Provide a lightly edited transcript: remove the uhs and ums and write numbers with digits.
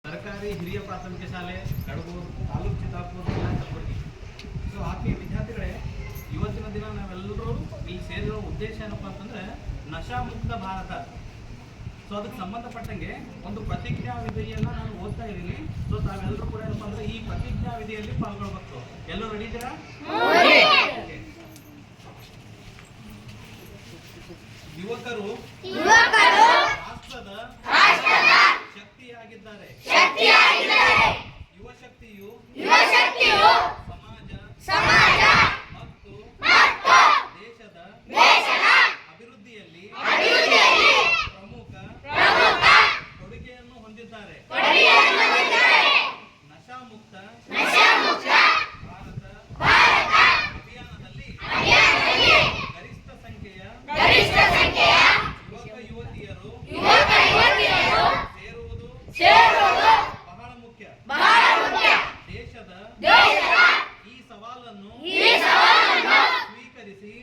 ಸರ್ಕಾರಿ ಹಿರಿಯ ಪ್ರಾಥಮಿಕ ಶಾಲೆ ಕಡಬೂರು ತಾಲೂಕು ಚಿತ್ತಾಪುರ ಜಿಲ್ಲಾ ಕಲಬುರಗಿ. ಸೊ ಆತ್ಮೀಯ ವಿದ್ಯಾರ್ಥಿಗಳೇ, ಇವತ್ತಿನ ದಿನ ನಾವೆಲ್ಲರೂ ಇಲ್ಲಿ ಸೇರಿರೋ ಉದ್ದೇಶ ಏನಪ್ಪ ಅಂತಂದ್ರೆ ನಶಾಮುಕ್ತ ಭಾರತ. ಸೊ ಅದಕ್ಕೆ ಸಂಬಂಧಪಟ್ಟಂಗೆ ಒಂದು ಪ್ರತಿಜ್ಞಾ ವಿಧಿಯನ್ನು ನಾನು ಓದ್ತಾ ಇದ್ದೀನಿ. ಸೊ ತಾವೆಲ್ಲರೂ ಕೂಡ ಏನಪ್ಪ ಅಂದ್ರೆ ಈ ಪ್ರತಿಜ್ಞಾ ವಿಧಿಯಲ್ಲಿ ಪಾಲ್ಗೊಳ್ಬೇಕು. ಎಲ್ಲರೂ ರೆಡಿ ಇದ್ದೀರಾ? ಯುವಕರು ರಾಷ್ಟ್ರದ ಶಕ್ತಿಯಾಗಿದ್ದಾರೆ. ಯುವಶಕ್ತಿಯು ಸಮಾಜ ಮತ್ತು ದೇಶದ ಅಭಿವೃದ್ಧಿಯಲ್ಲಿ ಪ್ರಮುಖ ಕೊಡುಗೆಯನ್ನು ಹೊಂದಿದ್ದಾರೆ. ನಶಾಮುಕ್ತ ಭಾರತ ಅಭಿಯಾನದಲ್ಲಿ ಗರಿಷ್ಠ ಸಂಖ್ಯೆಯ ಯುವಕ ಯುವತಿಯರು ಸೇರುವುದು ಬಹಳ ಮುಖ್ಯ. ದೇಶದ ಈ ಸವಾಲನ್ನು ಸ್ವೀಕರಿಸಿ